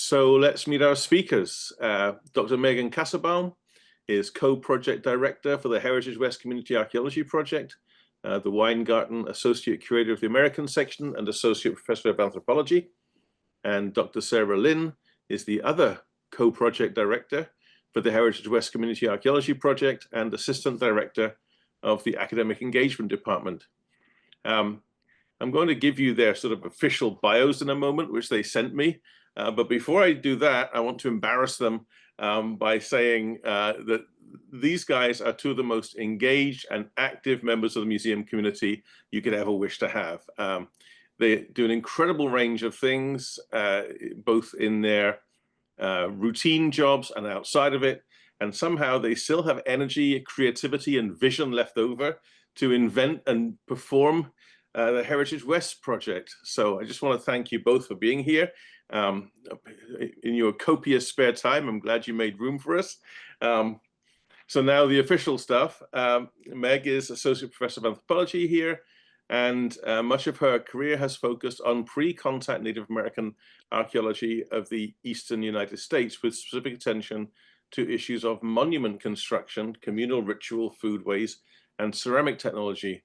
So let's meet our speakers. Dr. Megan Kassabaum is co-project director for the Heritage West Community Archaeology Project, the Weingarten Associate Curator of the American Section and Associate Professor of Anthropology. And Dr. Sarah Linn is the other co-project director for the Heritage West Community Archaeology Project and Assistant Director of the Academic Engagement Department. I'm going to give you their sort of official bios in a moment, which they sent me. But before I do that, I want to embarrass them by saying that these guys are two of the most engaged and active members of the museum community you could ever wish to have. They do an incredible range of things, both in their routine jobs and outside of it. And somehow they still have energy, creativity, and vision left over to invent and perform the Heritage West project. So I just want to thank you both for being here. In your copious spare time, I'm glad you made room for us. So now the official stuff. Meg is Associate Professor of Anthropology here, and much of her career has focused on pre-contact Native American archaeology of the eastern United States, with specific attention to issues of monument construction, communal ritual, foodways, and ceramic technology.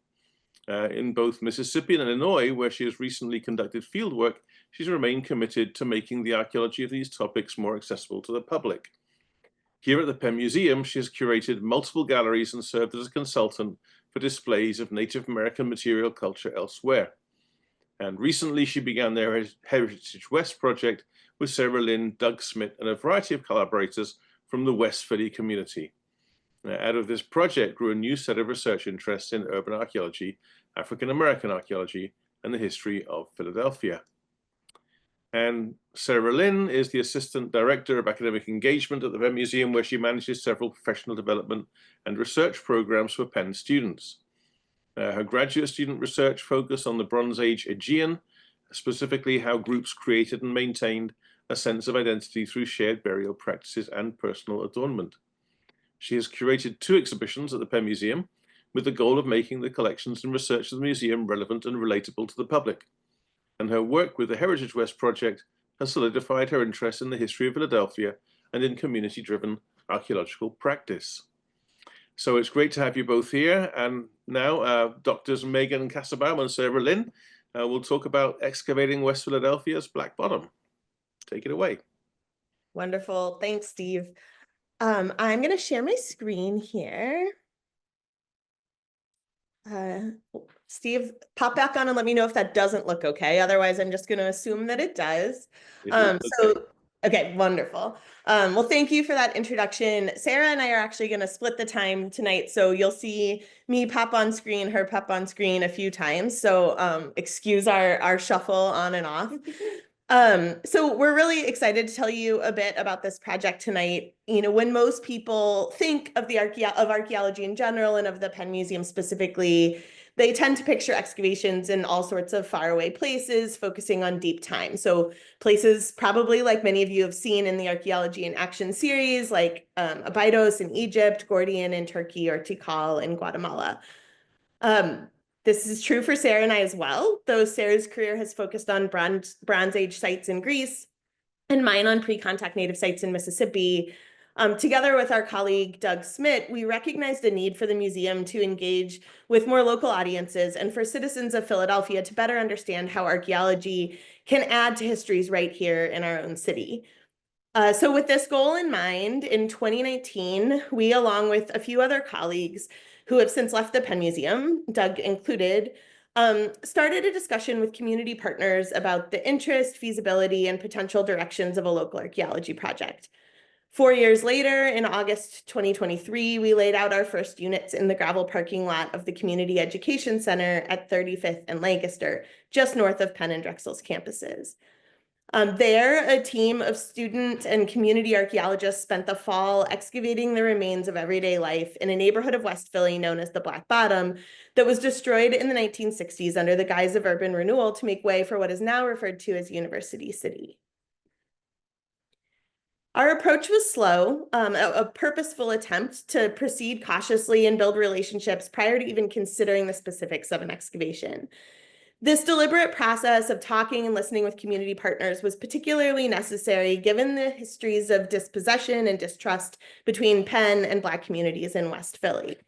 In both Mississippi and Illinois, where she has recently conducted fieldwork, she's remained committed to making the archaeology of these topics more accessible to the public. Here at the Penn Museum, she has curated multiple galleries and served as a consultant for displays of Native American material culture elsewhere. And recently, she began their Heritage West project with Sarah Linn, Doug Smith, and a variety of collaborators from the West Philly community. Out of this project grew a new set of research interests in urban archaeology, African American archaeology, and the history of Philadelphia. And Sarah Linn is the Assistant Director of Academic Engagement at the Penn Museum, where she manages several professional development and research programs for Penn students. Her graduate student research focused on the Bronze Age Aegean, specifically how groups created and maintained a sense of identity through shared burial practices and personal adornment. She has curated 2 exhibitions at the Penn Museum with the goal of making the collections and research of the museum relevant and relatable to the public. And her work with the Heritage West project has solidified her interest in the history of Philadelphia and in community-driven archaeological practice. So it's great to have you both here. And now Doctors Megan Kassabaum and Sarah Linn will talk about excavating West Philadelphia's Black Bottom. Take it away. Wonderful. Thanks, Steve. I'm going to share my screen here. Steve, pop back on and let me know if that doesn't look okay. Otherwise, I'm just going to assume that it does. Okay, wonderful. Well, thank you for that introduction. Sarah and I are actually going to split the time tonight. So you'll see me pop on screen, her pop on screen a few times. So excuse our shuffle on and off. So we're really excited to tell you a bit about this project tonight. You know, when most people think of archaeology in general and of the Penn Museum specifically, they tend to picture excavations in all sorts of faraway places, focusing on deep time. So places probably like many of you have seen in the Archaeology in Action series, like Abydos in Egypt, Gordian in Turkey, or Tikal in Guatemala. This is true for Sarah and I as well, though Sarah's career has focused on Bronze Age sites in Greece and mine on pre-contact Native sites in Mississippi. Together with our colleague, Doug Smith, we recognized a need for the museum to engage with more local audiences and for citizens of Philadelphia to better understand how archaeology can add to histories right here in our own city. So with this goal in mind, in 2019, we, along with a few other colleagues who have since left the Penn Museum, Doug included, started a discussion with community partners about the interest, feasibility, and potential directions of a local archaeology project. 4 years later, in August 2023, we laid out our first units in the gravel parking lot of the Community Education Center at 35th and Lancaster, just north of Penn and Drexel's campuses. There, a team of student and community archaeologists spent the fall excavating the remains of everyday life in a neighborhood of West Philly known as the Black Bottom that was destroyed in the 1960s under the guise of urban renewal to make way for what is now referred to as University City. Our approach was slow, a purposeful attempt to proceed cautiously and build relationships prior to even considering the specifics of an excavation. This deliberate process of talking and listening with community partners was particularly necessary given the histories of dispossession and distrust between Penn and Black communities in West Philly.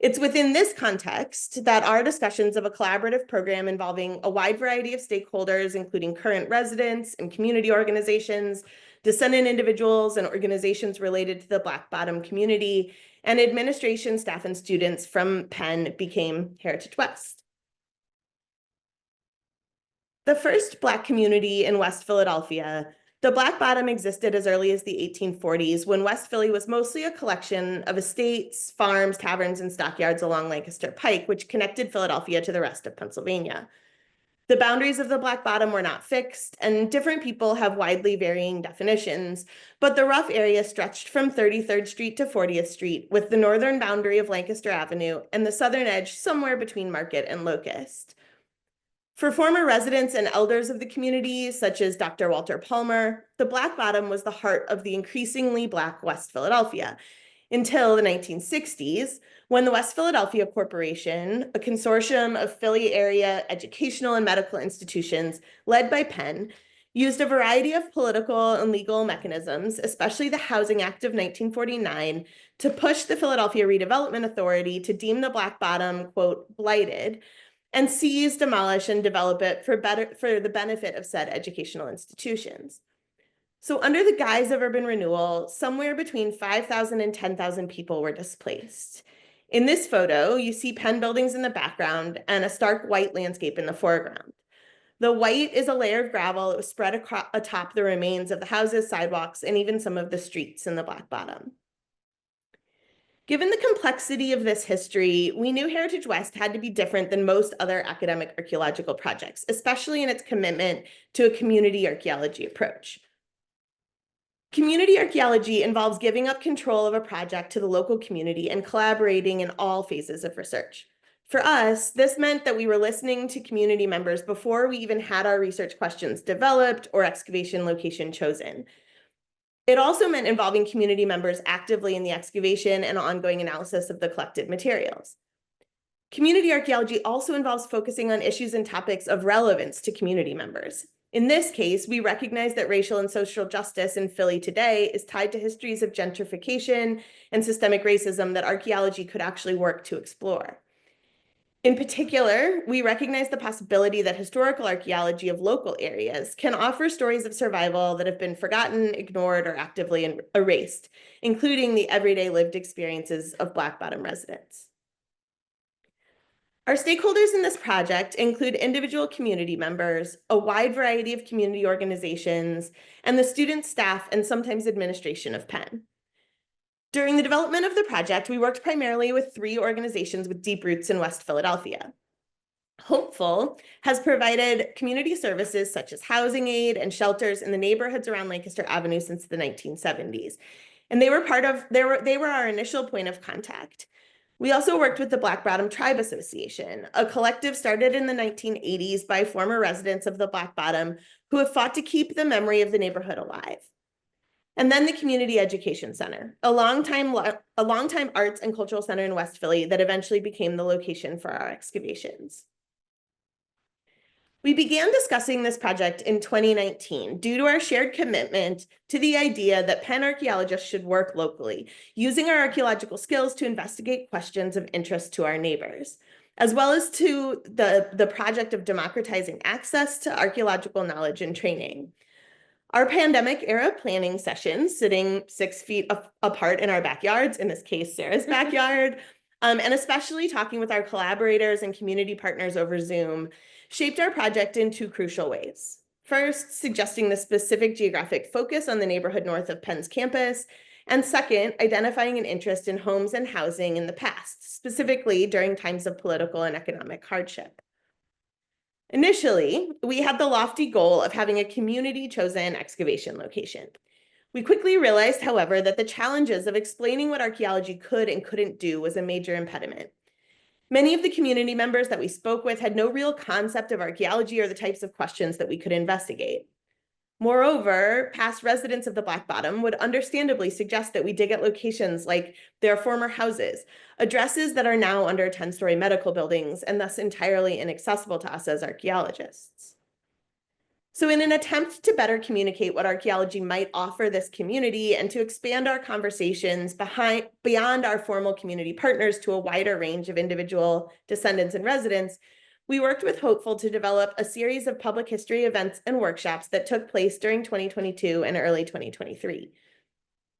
It's within this context that our discussions of a collaborative program involving a wide variety of stakeholders, including current residents and community organizations, descendant individuals and organizations related to the Black Bottom community, and administration staff and students from Penn became Heritage West. The first Black community in West Philadelphia, the Black Bottom, existed as early as the 1840s, when West Philly was mostly a collection of estates, farms, taverns, and stockyards along Lancaster Pike, which connected Philadelphia to the rest of Pennsylvania. The boundaries of the Black Bottom were not fixed, and different people have widely varying definitions, but the rough area stretched from 33rd Street to 40th Street, with the northern boundary of Lancaster Avenue and the southern edge somewhere between Market and Locust. For former residents and elders of the community, such as Dr. Walter Palmer, the Black Bottom was the heart of the increasingly Black West Philadelphia, until the 1960s, when the West Philadelphia Corporation, a consortium of Philly area educational and medical institutions led by Penn, used a variety of political and legal mechanisms, especially the Housing Act of 1949, to push the Philadelphia Redevelopment Authority to deem the Black Bottom, quote, blighted, and seize, demolish, and develop it for the benefit of said educational institutions. So under the guise of urban renewal, somewhere between 5,000 and 10,000 people were displaced. In this photo, you see Penn buildings in the background and a stark white landscape in the foreground. The white is a layer of gravel that was spread atop the remains of the houses, sidewalks, and even some of the streets in the Black Bottom. Given the complexity of this history, we knew Heritage West had to be different than most other academic archaeological projects, especially in its commitment to a community archaeology approach. Community archaeology involves giving up control of a project to the local community and collaborating in all phases of research. For us, this meant that we were listening to community members before we even had our research questions developed or excavation location chosen. It also meant involving community members actively in the excavation and ongoing analysis of the collected materials. Community archaeology also involves focusing on issues and topics of relevance to community members. In this case, we recognize that racial and social justice in Philly today is tied to histories of gentrification and systemic racism that archaeology could actually work to explore. In particular, we recognize the possibility that historical archaeology of local areas can offer stories of survival that have been forgotten, ignored, or actively erased, including the everyday lived experiences of Black Bottom residents. Our stakeholders in this project include individual community members, a wide variety of community organizations, and the student, staff, and sometimes administration of Penn. During the development of the project, we worked primarily with 3 organizations with deep roots in West Philadelphia. Hopeful has provided community services such as housing aid and shelters in the neighborhoods around Lancaster Avenue since the 1970s. And they were our initial point of contact. We also worked with the Black Bottom Tribe Association, a collective started in the 1980s by former residents of the Black Bottom who have fought to keep the memory of the neighborhood alive. And then the Community Education Center, a longtime arts and cultural center in West Philly that eventually became the location for our excavations. We began discussing this project in 2019 due to our shared commitment to the idea that Penn archaeologists should work locally, using our archaeological skills to investigate questions of interest to our neighbors, as well as to the project of democratizing access to archaeological knowledge and training. Our pandemic era planning sessions, sitting 6 feet apart in our backyards, in this case, Sarah's backyard, and especially talking with our collaborators and community partners over Zoom, shaped our project in 2 crucial ways. First, suggesting the specific geographic focus on the neighborhood north of Penn's campus, and second, identifying an interest in homes and housing in the past, specifically during times of political and economic hardship. Initially, we had the lofty goal of having a community-chosen excavation location. We quickly realized, however, that the challenges of explaining what archaeology could and couldn't do was a major impediment. Many of the community members that we spoke with had no real concept of archaeology or the types of questions that we could investigate. Moreover, past residents of the Black Bottom would understandably suggest that we dig at locations like their former houses, addresses that are now under 10-story medical buildings and thus entirely inaccessible to us as archaeologists. So in an attempt to better communicate what archaeology might offer this community and to expand our conversations beyond our formal community partners to a wider range of individual descendants and residents, we worked with Hopeful to develop a series of public history events and workshops that took place during 2022 and early 2023.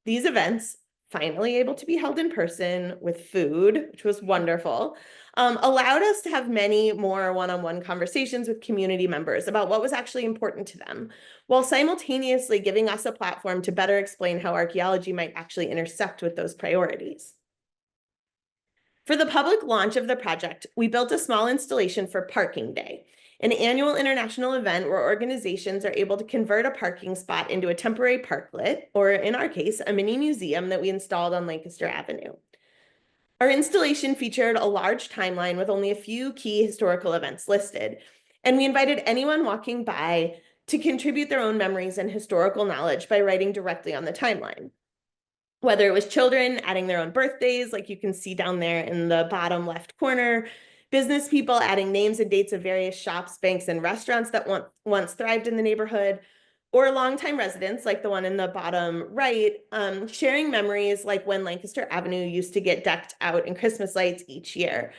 These events, finally able to be held in person with food, which was wonderful, allowed us to have many more one-on-one conversations with community members about what was actually important to them, while simultaneously giving us a platform to better explain how archaeology might actually intersect with those priorities. For the public launch of the project, we built a small installation for Parking Day, an annual international event where organizations are able to convert a parking spot into a temporary parklet, or in our case, a mini museum that we installed on Lancaster Avenue. Our installation featured a large timeline with only a few key historical events listed, and we invited anyone walking by to contribute their own memories and historical knowledge by writing directly on the timeline. Whether it was children adding their own birthdays, like you can see down there in the bottom left corner, business people adding names and dates of various shops, banks, and restaurants that once thrived in the neighborhood, or longtime residents like the one in the bottom right, sharing memories like when Lancaster Avenue used to get decked out in Christmas lights each year.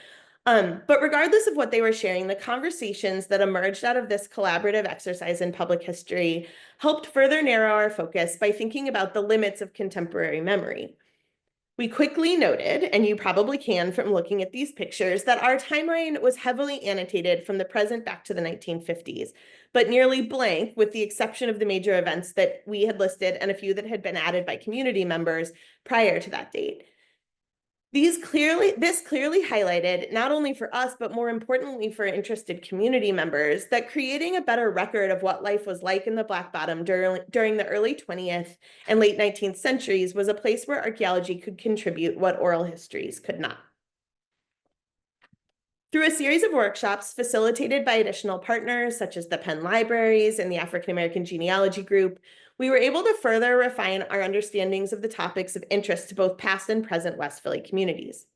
But regardless of what they were sharing, the conversations that emerged out of this collaborative exercise in public history helped further narrow our focus by thinking about the limits of contemporary memory. We quickly noted, and you probably can from looking at these pictures, that our timeline was heavily annotated from the present back to the 1950s, but nearly blank with the exception of the major events that we had listed and a few that had been added by community members prior to that date. This clearly highlighted, not only for us, but more importantly for interested community members, that creating a better record of what life was like in the Black Bottom during the early 20th and late 19th centuries was a place where archaeology could contribute what oral histories could not. Through a series of workshops facilitated by additional partners, such as the Penn Libraries and the African American Genealogy Group, we were able to further refine our understandings of the topics of interest to both past and present West Philly communities.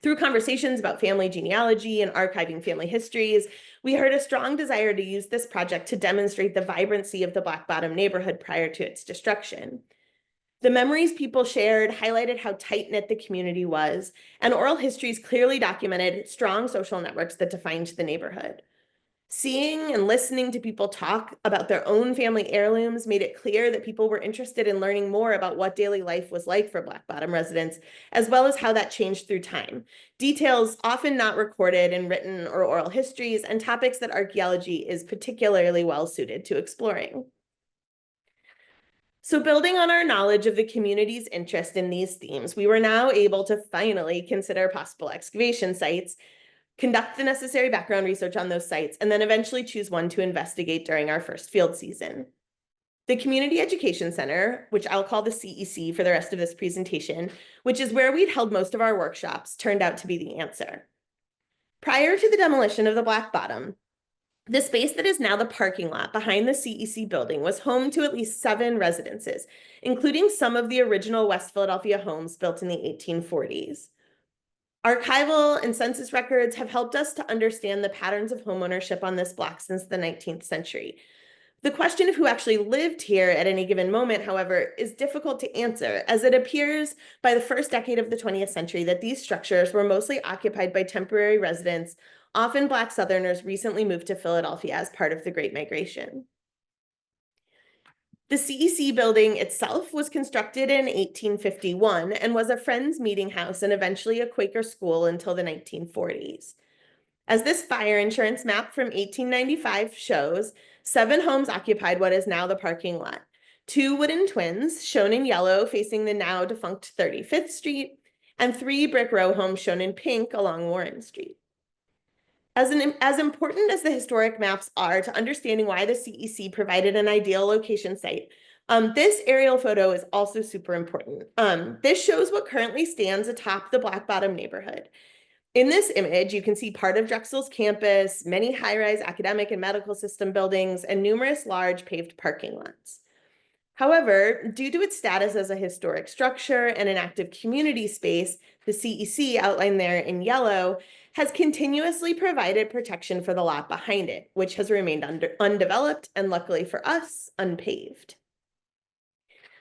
Through conversations about family genealogy and archiving family histories, we heard a strong desire to use this project to demonstrate the vibrancy of the Black Bottom neighborhood prior to its destruction. The memories people shared highlighted how tight-knit the community was, and oral histories clearly documented strong social networks that defined the neighborhood. Seeing and listening to people talk about their own family heirlooms made it clear that people were interested in learning more about what daily life was like for Black Bottom residents, as well as how that changed through time. Details often not recorded in written or oral histories, and topics that archaeology is particularly well suited to exploring. So building on our knowledge of the community's interest in these themes, we were now able to finally consider possible excavation sites, conduct the necessary background research on those sites, and then eventually choose one to investigate during our first field season. The Community Education Center, which I'll call the CEC for the rest of this presentation, which is where we'd held most of our workshops, turned out to be the answer. Prior to the demolition of the Black Bottom, the space that is now the parking lot behind the CEC building was home to at least 7 residences, including some of the original West Philadelphia homes built in the 1840s. Archival and census records have helped us to understand the patterns of homeownership on this block since the 19th century. The question of who actually lived here at any given moment, however, is difficult to answer, as it appears by the first decade of the 20th century that these structures were mostly occupied by temporary residents, often Black Southerners recently moved to Philadelphia as part of the Great Migration. The CEC building itself was constructed in 1851 and was a Friends meeting house and eventually a Quaker school until the 1940s. As this fire insurance map from 1895 shows, 7 homes occupied what is now the parking lot. 2 wooden twins, shown in yellow, facing the now defunct 35th Street, and 3 brick row homes shown in pink along Warren Street. As important as the historic maps are to understanding why the CEC provided an ideal location site, this aerial photo is also super important. This shows what currently stands atop the Black Bottom neighborhood. In this image, you can see part of Drexel's campus, many high-rise academic and medical system buildings, and numerous large paved parking lots. However, due to its status as a historic structure and an active community space, the CEC, outlined there in yellow, has continuously provided protection for the lot behind it, which has remained undeveloped and, luckily for us, unpaved.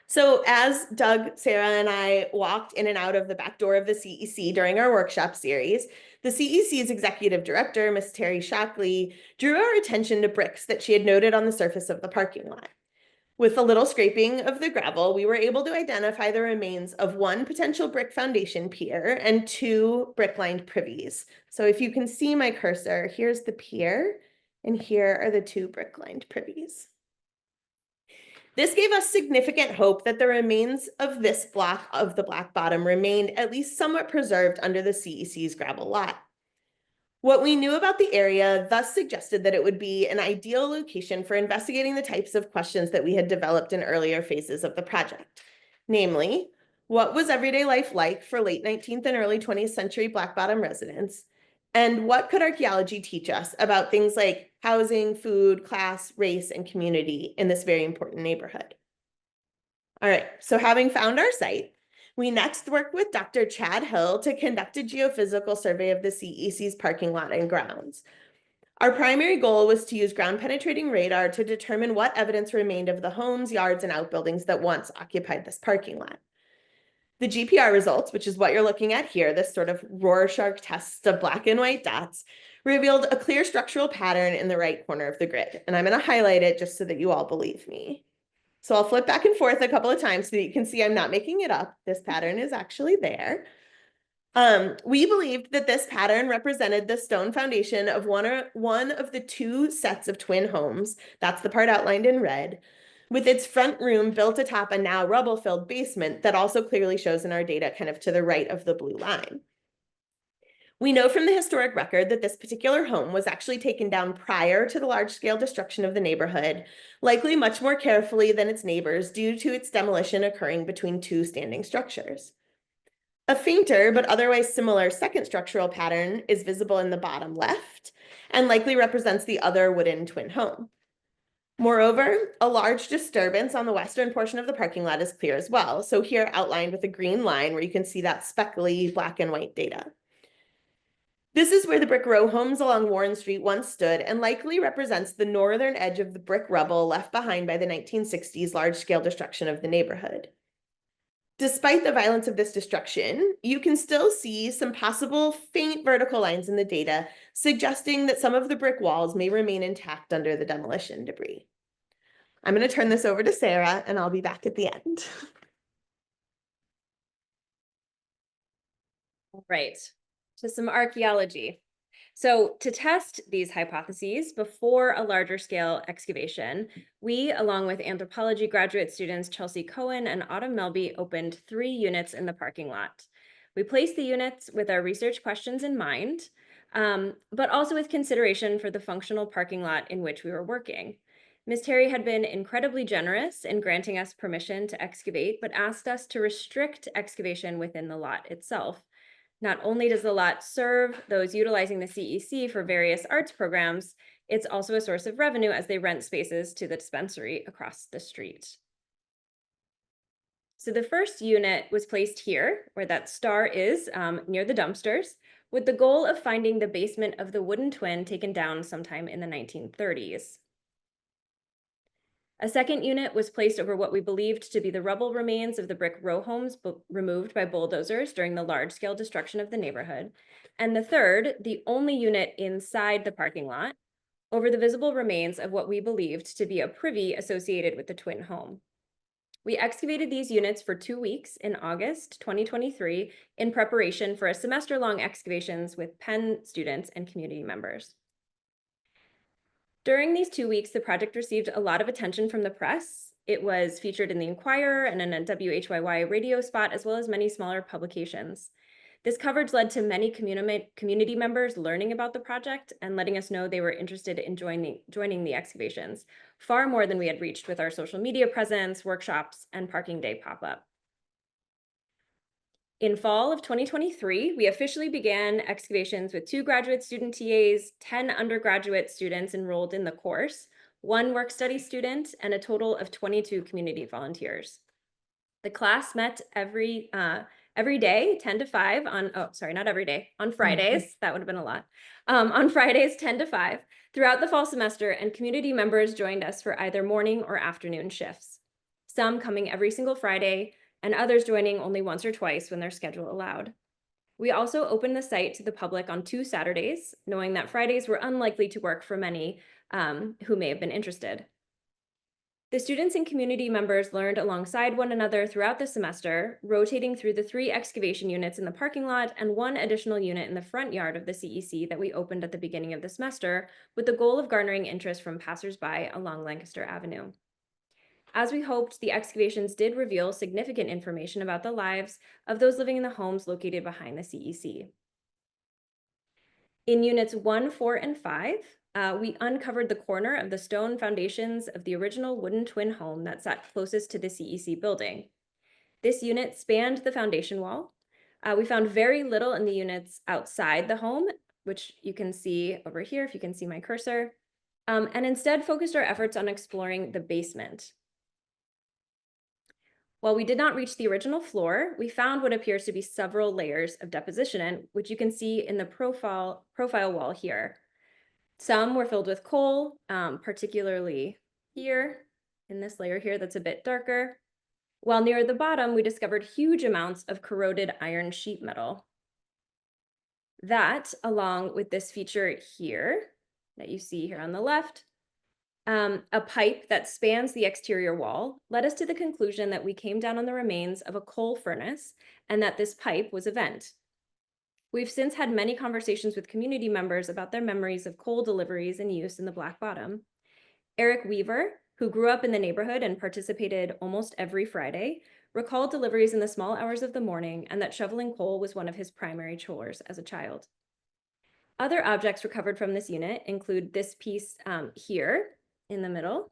So as Doug, Sarah, and I walked in and out of the back door of the CEC during our workshop series, the CEC's executive director, Ms. Terry Shockley, drew our attention to bricks that she had noted on the surface of the parking lot. With a little scraping of the gravel, we were able to identify the remains of one potential brick foundation pier and 2 brick-lined privies. So if you can see my cursor, here's the pier, and here are the 2 brick-lined privies. This gave us significant hope that the remains of this block of the black bottom remained at least somewhat preserved under the CEC's gravel lot. What we knew about the area thus suggested that it would be an ideal location for investigating the types of questions that we had developed in earlier phases of the project. Namely, what was everyday life like for late 19th and early 20th century Black Bottom residents? And what could archaeology teach us about things like housing, food, class, race, and community in this very important neighborhood? All right, so having found our site, we next worked with Dr. Chad Hill to conduct a geophysical survey of the CEC's parking lot and grounds. Our primary goal was to use ground-penetrating radar to determine what evidence remained of the homes, yards, and outbuildings that once occupied this parking lot. The GPR results, which is what you're looking at here, this sort of Rorschach test of black and white dots, revealed a clear structural pattern in the right corner of the grid. And I'm going to highlight it just so that you all believe me. So I'll flip back and forth a couple of times so that you can see I'm not making it up. This pattern is actually there. We believed that this pattern represented the stone foundation of one of the 2 sets of twin homes. That's the part outlined in red, with its front room built atop a now rubble-filled basement that also clearly shows in our data kind of to the right of the blue line. We know from the historic record that this particular home was actually taken down prior to the large-scale destruction of the neighborhood, likely much more carefully than its neighbors due to its demolition occurring between 2 standing structures. A fainter but otherwise similar second structural pattern is visible in the bottom left and likely represents the other wooden twin home. Moreover, a large disturbance on the western portion of the parking lot is clear as well. So here outlined with a green line where you can see that speckly black and white data. This is where the brick row homes along Warren Street once stood and likely represents the northern edge of the brick rubble left behind by the 1960s large-scale destruction of the neighborhood. Despite the violence of this destruction, you can still see some possible faint vertical lines in the data, suggesting that some of the brick walls may remain intact under the demolition debris. I'm going to turn this over to Sarah, and I'll be back at the end. All right, to some archaeology. So to test these hypotheses before a larger scale excavation, we, along with anthropology graduate students Chelsea Cohen and Autumn Melby, opened 3 units in the parking lot. We placed the units with our research questions in mind, but also with consideration for the functional parking lot in which we were working. Ms. Terry had been incredibly generous in granting us permission to excavate, but asked us to restrict excavation within the lot itself. Not only does the lot serve those utilizing the CEC for various arts programs, it's also a source of revenue as they rent spaces to the dispensary across the street. So the first unit was placed here, where that star is, near the dumpsters, with the goal of finding the basement of the wooden twin taken down sometime in the 1930s. A second unit was placed over what we believed to be the rubble remains of the brick row homes removed by bulldozers during the large-scale destruction of the neighborhood. And the third, the only unit inside the parking lot, over the visible remains of what we believed to be a privy associated with the twin home. We excavated these units for 2 weeks in August 2023 in preparation for a semester-long excavations with Penn students and community members. During these 2 weeks, the project received a lot of attention from the press. It was featured in the Inquirer and in a WHYY radio spot, as well as many smaller publications. This coverage led to many community members learning about the project and letting us know they were interested in joining the excavations, far more than we had reached with our social media presence, workshops, and parking day pop-up. In fall of 2023, we officially began excavations with 2 graduate student TAs, 10 undergraduate students enrolled in the course, 1 work study student, and a total of 22 community volunteers. The class met every day, 10 to 5 on, oh, sorry, not every day, on Fridays. That would have been a lot. On Fridays, 10 to 5 throughout the fall semester, and community members joined us for either morning or afternoon shifts. Some coming every single Friday, and others joining only once or twice when their schedule allowed. We also opened the site to the public on 2 Saturdays, knowing that Fridays were unlikely to work for many who may have been interested. The students and community members learned alongside one another throughout the semester, rotating through the 3 excavation units in the parking lot and 1 additional unit in the front yard of the CEC that we opened at the beginning of the semester, with the goal of garnering interest from passersby along Lancaster Avenue. As we hoped, the excavations did reveal significant information about the lives of those living in the homes located behind the CEC. In units 1, 4, and 5, we uncovered the corner of the stone foundations of the original wooden twin home that sat closest to the CEC building. This unit spanned the foundation wall. We found very little in the units outside the home, which you can see over here if you can see my cursor, and instead focused our efforts on exploring the basement. While we did not reach the original floor, we found what appears to be several layers of deposition, which you can see in the profile wall here. Some were filled with coal, particularly here, in this layer here that's a bit darker. While near the bottom, we discovered huge amounts of corroded iron sheet metal. That, along with this feature here that you see here on the left, a pipe that spans the exterior wall, led us to the conclusion that we came down on the remains of a coal furnace and that this pipe was a vent. We've since had many conversations with community members about their memories of coal deliveries and use in the Black Bottom. Eric Weaver, who grew up in the neighborhood and participated almost every Friday, recalled deliveries in the small hours of the morning and that shoveling coal was one of his primary chores as a child. Other objects recovered from this unit include this piece here in the middle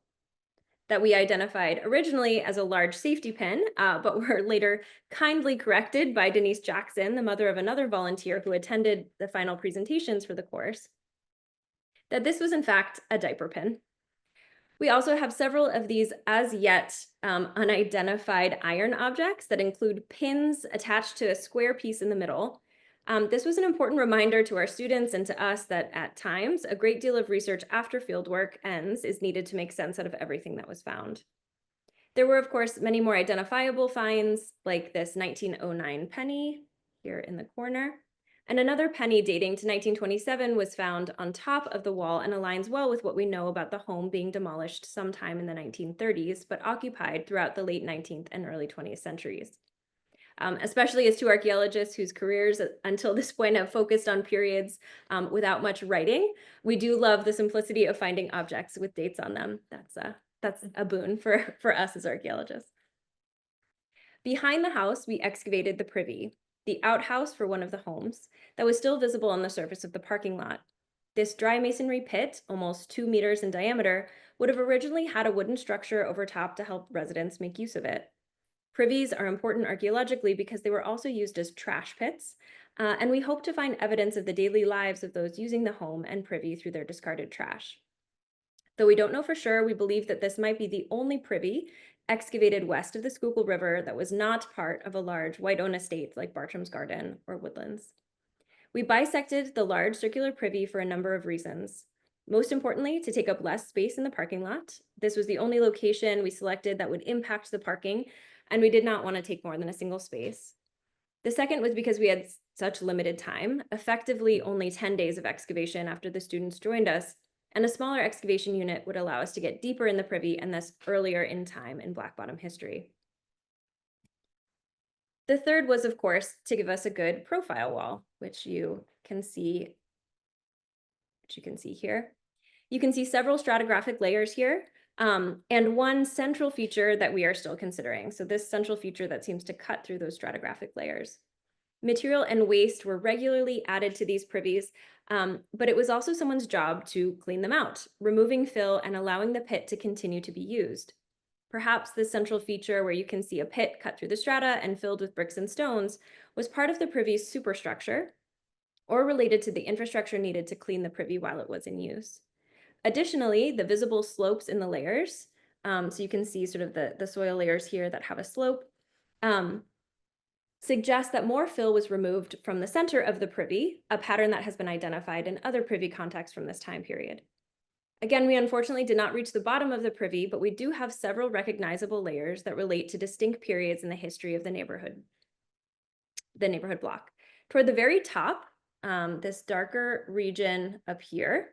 that we identified originally as a large safety pin, but were later kindly corrected by Denise Jackson, the mother of another volunteer who attended the final presentations for the course, that this was in fact a diaper pin. We also have several of these as yet unidentified iron objects that include pins attached to a square piece in the middle. This was an important reminder to our students and to us that at times, a great deal of research after fieldwork ends is needed to make sense out of everything that was found. There were, of course, many more identifiable finds, like this 1909 penny here in the corner. And another penny dating to 1927 was found on top of the wall and aligns well with what we know about the home being demolished sometime in the 1930s, but occupied throughout the late 19th and early 20th centuries. Especially as 2 archaeologists whose careers until this point have focused on periods without much writing, we do love the simplicity of finding objects with dates on them. That's a boon for us as archaeologists. Behind the house, we excavated the privy, the outhouse for one of the homes, that was still visible on the surface of the parking lot. This dry masonry pit, almost 2 meters in diameter, would have originally had a wooden structure over top to help residents make use of it. Privies are important archaeologically because they were also used as trash pits, and we hope to find evidence of the daily lives of those using the home and privy through their discarded trash. Though we don't know for sure, we believe that this might be the only privy excavated west of the Schuylkill River that was not part of a large white-owned estate like Bartram's Garden or Woodlands. We bisected the large circular privy for a number of reasons. Most importantly, to take up less space in the parking lot. This was the only location we selected that would impact the parking, and we did not want to take more than a single space. The second was because we had such limited time, effectively only 10 days of excavation after the students joined us, and a smaller excavation unit would allow us to get deeper in the privy and thus earlier in time in Black Bottom history. The third was, of course, to give us a good profile wall, which you can see here. You can see several stratigraphic layers here, and one central feature that we are still considering. So this central feature that seems to cut through those stratigraphic layers. Material and waste were regularly added to these privies, but it was also someone's job to clean them out, removing fill and allowing the pit to continue to be used. Perhaps this central feature where you can see a pit cut through the strata and filled with bricks and stones was part of the privy's superstructure or related to the infrastructure needed to clean the privy while it was in use. Additionally, the visible slopes in the layers, so you can see sort of the soil layers here that have a slope, suggest that more fill was removed from the center of the privy, a pattern that has been identified in other privy contexts from this time period. Again, we unfortunately did not reach the bottom of the privy, but we do have several recognizable layers that relate to distinct periods in the history of the neighborhood block. Toward the very top, this darker region up here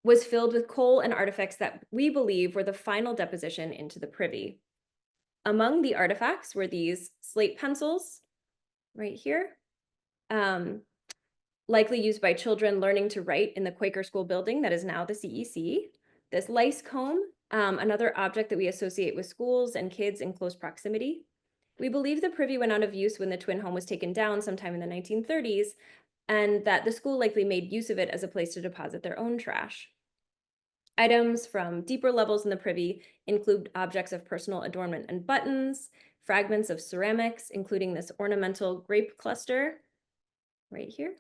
was filled with coal and artifacts that we believe were the final deposition into the privy. Among the artifacts were these slate pencils right here, likely used by children learning to write in the Quaker school building that is now the CEC. This lice comb, another object that we associate with schools and kids in close proximity. We believe the privy went out of use when the twin home was taken down sometime in the 1930s, and that the school likely made use of it as a place to deposit their own trash. Items from deeper levels in the privy include objects of personal adornment and buttons, fragments of ceramics, including this ornamental grape cluster right here.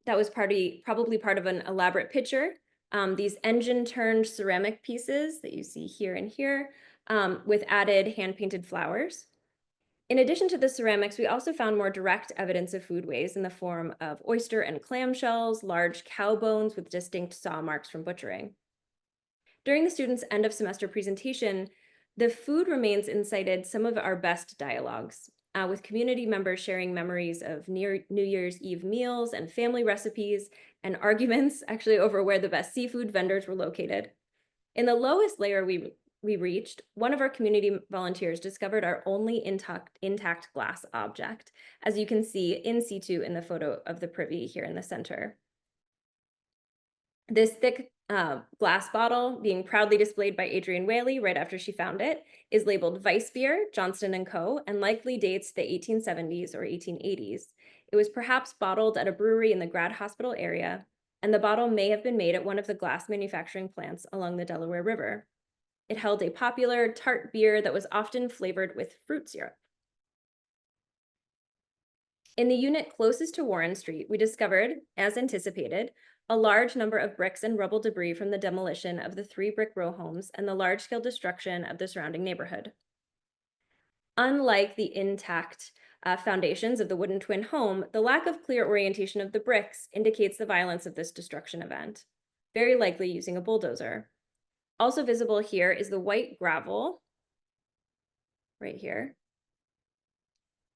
That was probably part of an elaborate picture. These engine-turned ceramic pieces that you see here and here with added hand-painted flowers. In addition to the ceramics, we also found more direct evidence of food waste in the form of oyster and clam shells, large cow bones with distinct saw marks from butchering. During the students' end of semester presentation, the food remains incited some of our best dialogues, with community members sharing memories of New Year's Eve meals and family recipes and arguments actually over where the best seafood vendors were located. In the lowest layer we reached, one of our community volunteers discovered our only intact glass object, as you can see in situ in the photo of the privy here in the center. This thick glass bottle, being proudly displayed by Adrienne Whaley right after she found it, is labeled Weissbier, Johnston & Co., and likely dates the 1870s or 1880s. It was perhaps bottled at a brewery in the Grad Hospital area, and the bottle may have been made at one of the glass manufacturing plants along the Delaware River. It held a popular tart beer that was often flavored with fruit syrup. In the unit closest to Warren Street, we discovered, as anticipated, a large number of bricks and rubble debris from the demolition of the 3 brick row homes and the large-scale destruction of the surrounding neighborhood. Unlike the intact foundations of the wooden twin home, the lack of clear orientation of the bricks indicates the violence of this destruction event, very likely using a bulldozer. Also visible here is the white gravel, right here,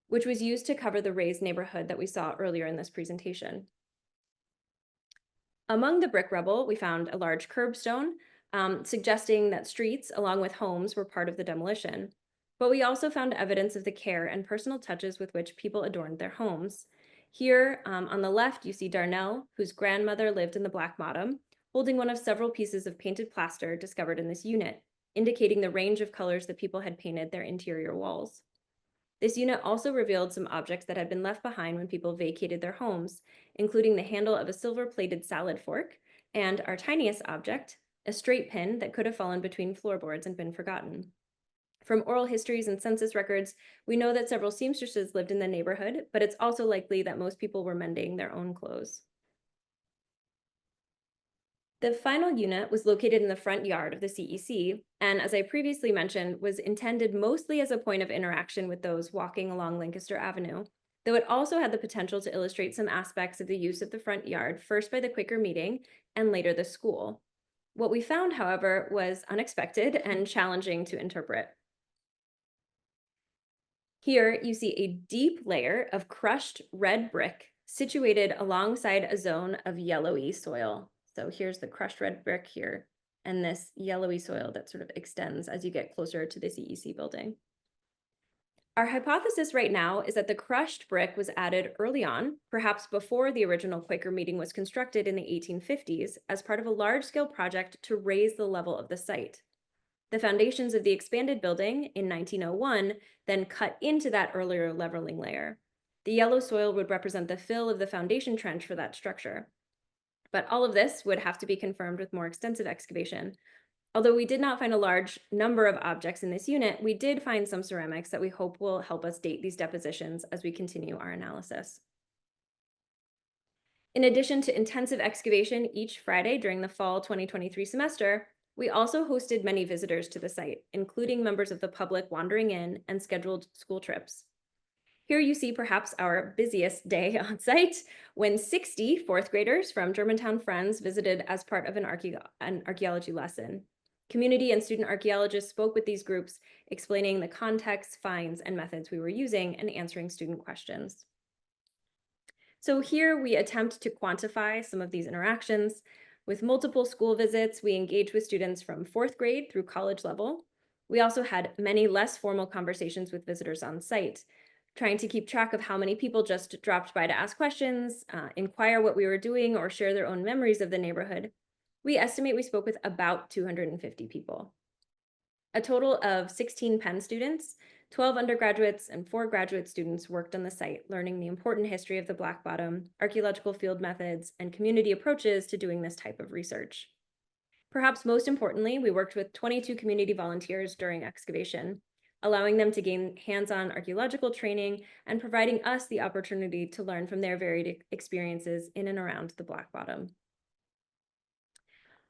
which was used to cover the raised neighborhood that we saw earlier in this presentation. Among the brick rubble, we found a large curbstone, suggesting that streets, along with homes, were part of the demolition. But we also found evidence of the care and personal touches with which people adorned their homes. Here, on the left, you see Darnell, whose grandmother lived in the Black Bottom, holding one of several pieces of painted plaster discovered in this unit, indicating the range of colors that people had painted their interior walls. This unit also revealed some objects that had been left behind when people vacated their homes, including the handle of a silver-plated salad fork and our tiniest object, a straight pin that could have fallen between floorboards and been forgotten. From oral histories and census records, we know that several seamstresses lived in the neighborhood, but it's also likely that most people were mending their own clothes. The final unit was located in the front yard of the CEC, and as I previously mentioned, was intended mostly as a point of interaction with those walking along Lancaster Avenue, though it also had the potential to illustrate some aspects of the use of the front yard, first by the Quaker meeting and later the school. What we found, however, was unexpected and challenging to interpret. Here you see a deep layer of crushed red brick situated alongside a zone of yellowy soil. So here's the crushed red brick here, and this yellowy soil that sort of extends as you get closer to the CEC building. Our hypothesis right now is that the crushed brick was added early on, perhaps before the original Quaker meeting was constructed in the 1850s, as part of a large-scale project to raise the level of the site. The foundations of the expanded building in 1901 then cut into that earlier leveling layer. The yellow soil would represent the fill of the foundation trench for that structure. But all of this would have to be confirmed with more extensive excavation. Although we did not find a large number of objects in this unit, we did find some ceramics that we hope will help us date these depositions as we continue our analysis. In addition to intensive excavation each Friday during the fall 2023 semester, we also hosted many visitors to the site, including members of the public wandering in and scheduled school trips. Here you see perhaps our busiest day on site, when 60 fourth graders from Germantown Friends visited as part of an archaeology lesson. Community and student archaeologists spoke with these groups, explaining the context, finds, and methods we were using and answering student questions. So here we attempt to quantify some of these interactions. With multiple school visits, we engage with students from fourth grade through college level. We also had many less formal conversations with visitors on site, trying to keep track of how many people just dropped by to ask questions, inquire what we were doing, or share their own memories of the neighborhood. We estimate we spoke with about 250 people. A total of 16 Penn students, 12 undergraduates, and 4 graduate students worked on the site, learning the important history of the Black Bottom, archaeological field methods, and community approaches to doing this type of research. Perhaps most importantly, we worked with 22 community volunteers during excavation, allowing them to gain hands-on archaeological training and providing us the opportunity to learn from their varied experiences in and around the Black Bottom.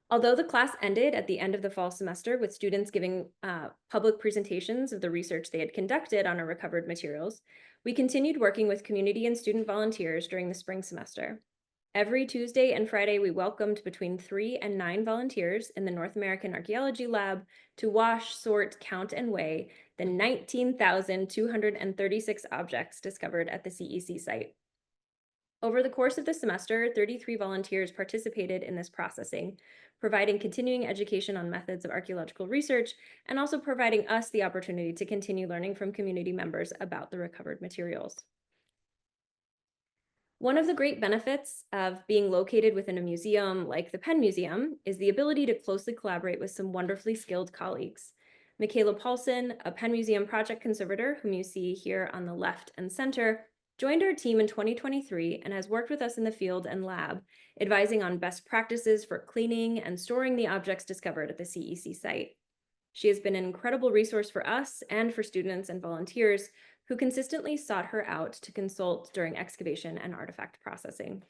Although the class ended at the end of the fall semester with students giving public presentations of the research they had conducted on our recovered materials, we continued working with community and student volunteers during the spring semester. Every Tuesday and Friday, we welcomed between 3 and 9 volunteers in the North American Archaeology Lab to wash, sort, count, and weigh the 19,236 objects discovered at the CEC site. Over the course of the semester, 33 volunteers participated in this processing, providing continuing education on methods of archaeological research and also providing us the opportunity to continue learning from community members about the recovered materials. One of the great benefits of being located within a museum like the Penn Museum is the ability to closely collaborate with some wonderfully skilled colleagues. Michaela Paulson, a Penn Museum project conservator whom you see here on the left and center, joined our team in 2023 and has worked with us in the field and lab, advising on best practices for cleaning and storing the objects discovered at the CEC site. She has been an incredible resource for us and for students and volunteers who consistently sought her out to consult during excavation and artifact processing.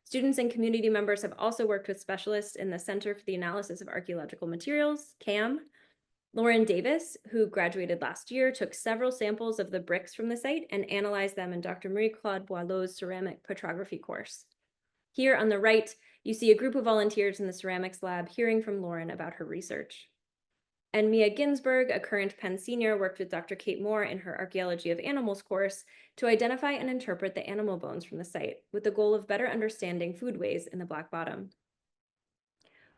Students and community members have also worked with specialists in the Center for the Analysis of Archaeological Materials, CAM. Lauren Davis, who graduated last year, took several samples of the bricks from the site and analyzed them in Dr. Marie-Claude Boileau's ceramic petrography course. Here on the right, you see a group of volunteers in the ceramics lab hearing from Lauren about her research. And Mia Ginsberg, a current Penn senior, worked with Dr. Kate Moore in her Archaeology of Animals course to identify and interpret the animal bones from the site, with the goal of better understanding foodways in the Black Bottom.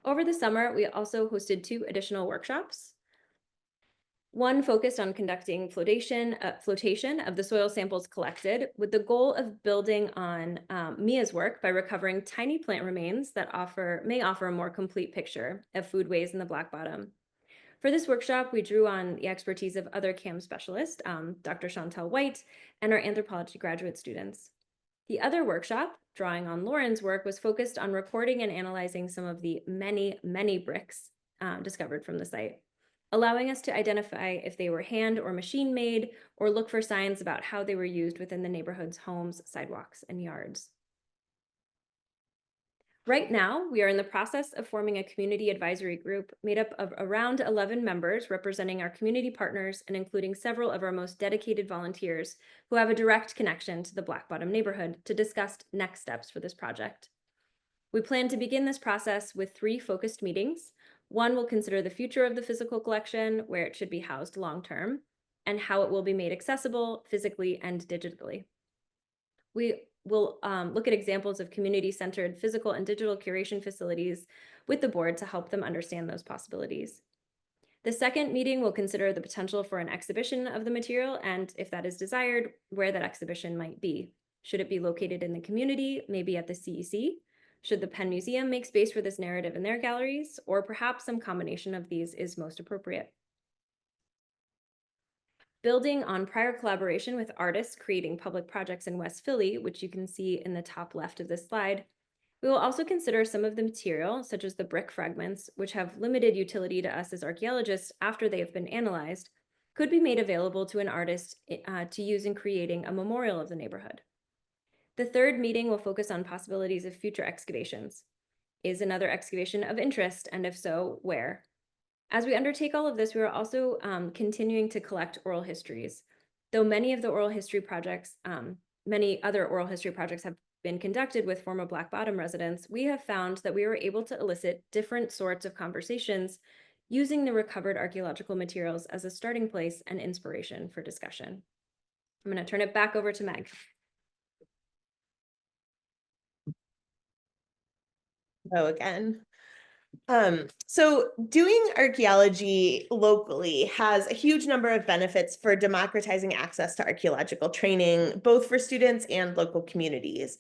Over the summer, we also hosted 2 additional workshops. One focused on conducting flotation of the soil samples collected, with the goal of building on Mia's work by recovering tiny plant remains that may offer a more complete picture of foodways in the Black Bottom. For this workshop, we drew on the expertise of other CAM specialists, Dr. Chantel White, and our anthropology graduate students. The other workshop, drawing on Lauren's work, was focused on recording and analyzing some of the many, many bricks discovered from the site, allowing us to identify if they were hand or machine made, or look for signs about how they were used within the neighborhood's homes, sidewalks, and yards. Right now, we are in the process of forming a community advisory group made up of around 11 members representing our community partners and including several of our most dedicated volunteers who have a direct connection to the Black Bottom neighborhood to discuss next steps for this project. We plan to begin this process with 3 focused meetings. One will consider the future of the physical collection, where it should be housed long-term, and how it will be made accessible physically and digitally. We will look at examples of community-centered physical and digital curation facilities with the board to help them understand those possibilities. The second meeting will consider the potential for an exhibition of the material and, if that is desired, where that exhibition might be. Should it be located in the community, maybe at the CEC? Should the Penn Museum make space for this narrative in their galleries? Or perhaps some combination of these is most appropriate. Building on prior collaboration with artists creating public projects in West Philly, which you can see in the top left of this slide, We will also consider some of the material, such as the brick fragments, which have limited utility to us as archaeologists after they have been analyzed, could be made available to an artist to use in creating a memorial of the neighborhood. The third meeting will focus on possibilities of future excavations. Is another excavation of interest, and if so, where? As we undertake all of this, we are also continuing to collect oral histories. Though many other oral history projects have been conducted with former Black Bottom residents, we have found that we were able to elicit different sorts of conversations using the recovered archaeological materials as a starting place and inspiration for discussion. I'm going to turn it back over to Meg. Hello again. So doing archaeology locally has a huge number of benefits for democratizing access to archaeological training, both for students and local communities.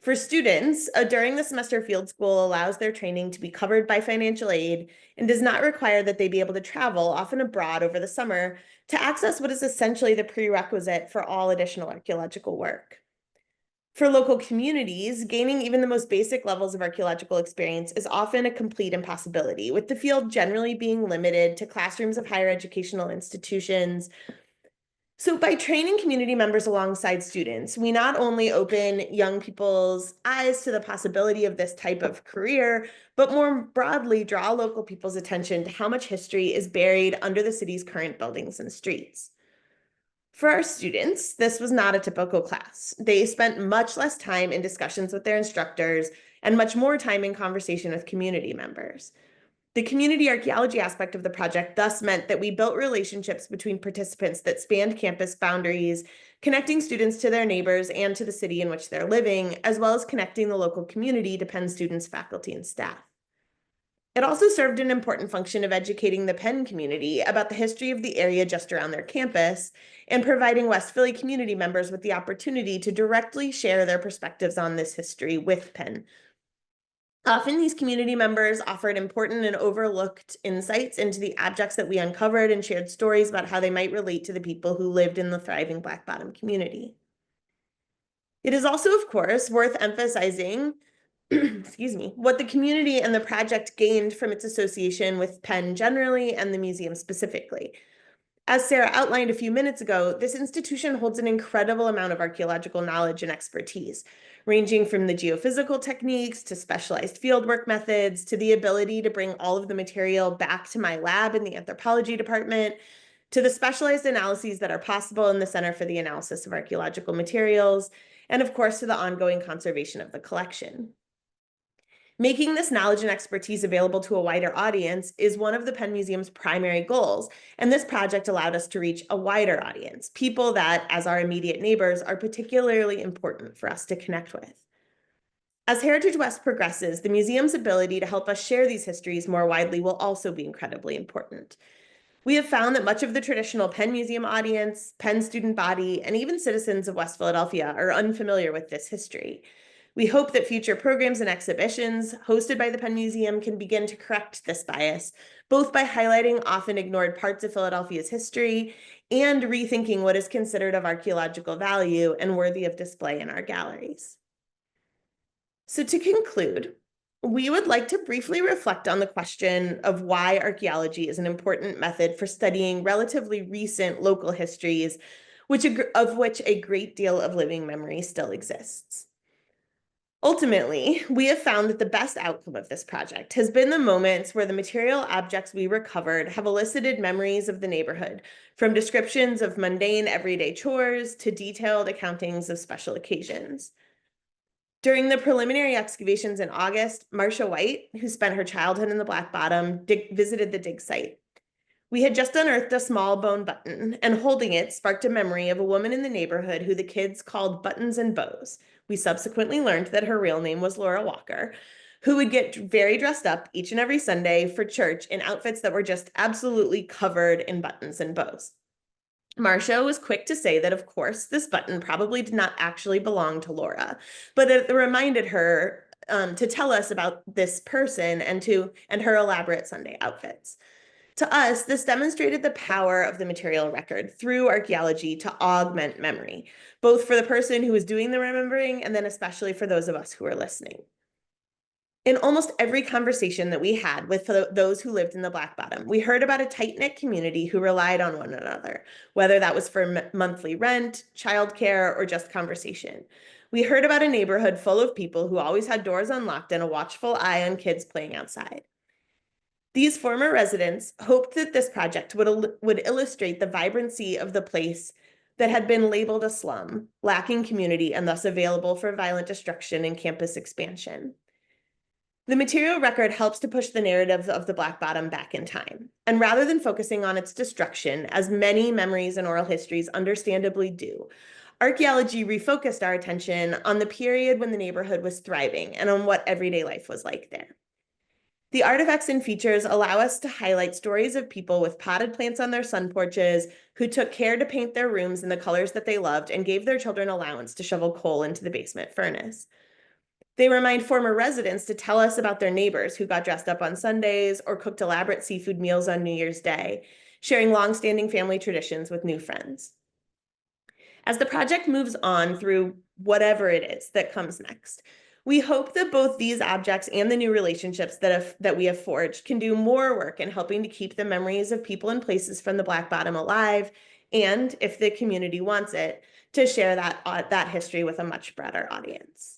For students, during the semester field school allows their training to be covered by financial aid and does not require that they be able to travel, often abroad over the summer, to access what is essentially the prerequisite for all additional archaeological work. For local communities, gaining even the most basic levels of archaeological experience is often a complete impossibility, with the field generally being limited to classrooms of higher educational institutions. So by training community members alongside students, we not only open young people's eyes to the possibility of this type of career, but more broadly draw local people's attention to how much history is buried under the city's current buildings and streets. For our students, this was not a typical class. They spent much less time in discussions with their instructors and much more time in conversation with community members. The community archaeology aspect of the project thus meant that we built relationships between participants that spanned campus boundaries, connecting students to their neighbors and to the city in which they're living, as well as connecting the local community to Penn students, faculty, and staff. It also served an important function of educating the Penn community about the history of the area just around their campus and providing West Philly community members with the opportunity to directly share their perspectives on this history with Penn. Often these community members offered important and overlooked insights into the objects that we uncovered and shared stories about how they might relate to the people who lived in the thriving Black Bottom community. It is also, of course, worth emphasizing excuse me, what the community and the project gained from its association with Penn generally and the museum specifically. As Sarah outlined a few minutes ago, this institution holds an incredible amount of archaeological knowledge and expertise, ranging from the geophysical techniques to specialized fieldwork methods to the ability to bring all of the material back to my lab in the anthropology department, to the specialized analyses that are possible in the Center for the Analysis of Archaeological Materials, and of course to the ongoing conservation of the collection. Making this knowledge and expertise available to a wider audience is one of the Penn Museum's primary goals, and this project allowed us to reach a wider audience, people that, as our immediate neighbors, are particularly important for us to connect with. As Heritage West progresses, the museum's ability to help us share these histories more widely will also be incredibly important. We have found that much of the traditional Penn Museum audience, Penn student body, and even citizens of West Philadelphia are unfamiliar with this history. We hope that future programs and exhibitions hosted by the Penn Museum can begin to correct this bias, both by highlighting often ignored parts of Philadelphia's history and rethinking what is considered of archaeological value and worthy of display in our galleries. So to conclude, we would like to briefly reflect on the question of why archaeology is an important method for studying relatively recent local histories, of which a great deal of living memory still exists. Ultimately, we have found that the best outcome of this project has been the moments where the material objects we recovered have elicited memories of the neighborhood, from descriptions of mundane everyday chores to detailed accountings of special occasions. During the preliminary excavations in August, Marcia White, who spent her childhood in the Black Bottom, visited the dig site. We had just unearthed a small bone button, and holding it sparked a memory of a woman in the neighborhood who the kids called Buttons and Bows. We subsequently learned that her real name was Laura Walker, who would get very dressed up each and every Sunday for church in outfits that were just absolutely covered in buttons and bows. Marcia was quick to say that, of course, this button probably did not actually belong to Laura, but it reminded her to tell us about this person and her elaborate Sunday outfits. To us, this demonstrated the power of the material record through archaeology to augment memory, both for the person who was doing the remembering and then especially for those of us who are listening. In almost every conversation that we had with those who lived in the Black Bottom, we heard about a tight-knit community who relied on one another, whether that was for monthly rent, childcare, or just conversation. We heard about a neighborhood full of people who always had doors unlocked and a watchful eye on kids playing outside. These former residents hoped that this project would illustrate the vibrancy of the place that had been labeled a slum, lacking community, and thus available for violent destruction and campus expansion. The material record helps to push the narrative of the Black Bottom back in time. And rather than focusing on its destruction, as many memories and oral histories understandably do, archaeology refocused our attention on the period when the neighborhood was thriving and on what everyday life was like there. The artifacts and features allow us to highlight stories of people with potted plants on their sun porches who took care to paint their rooms in the colors that they loved and gave their children allowance to shovel coal into the basement furnace. They remind former residents to tell us about their neighbors who got dressed up on Sundays or cooked elaborate seafood meals on New Year's Day, sharing long-standing family traditions with new friends. As the project moves on through whatever it is that comes next, we hope that both these objects and the new relationships that we have forged can do more work in helping to keep the memories of people and places from the Black Bottom alive, and, if the community wants it, to share that history with a much broader audience.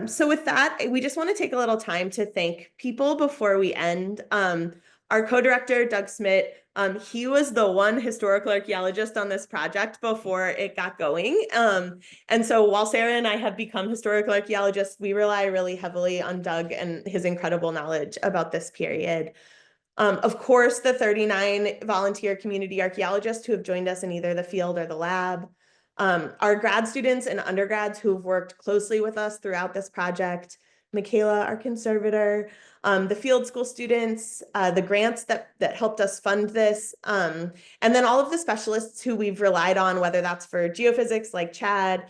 So with that, we just want to take a little time to thank people before we end. Our co-director, Doug Smith, he was the one historical archaeologist on this project before it got going. And so while Sarah and I have become historical archaeologists, we rely really heavily on Doug and his incredible knowledge about this period. Of course, the 39 volunteer community archaeologists who have joined us in either the field or the lab. Our grad students and undergrads who've worked closely with us throughout this project, Michaela, our conservator, the field school students, the grants that helped us fund this, and then all of the specialists who we've relied on, whether that's for geophysics like Chad,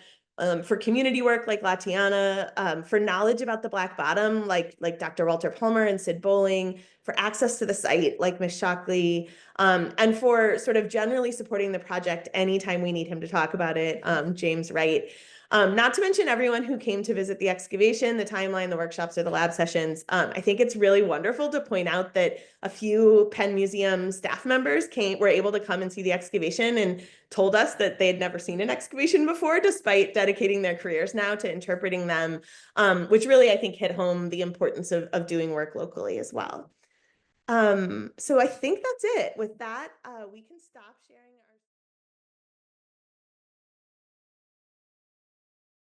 for community work like Latiana, for knowledge about the Black Bottom like Dr. Walter Palmer and Sid Bowling, for access to the site like Ms. Shockley, and for sort of generally supporting the project anytime we need him to talk about it, James Wright. Not to mention everyone who came to visit the excavation, the timeline, the workshops, or the lab sessions. I think it's really wonderful to point out that a few Penn Museum staff members were able to come and see the excavation and told us that they had never seen an excavation before, despite dedicating their careers now to interpreting them, which really, I think, hit home the importance of doing work locally as well. So I think that's it. With that, we can stop sharing.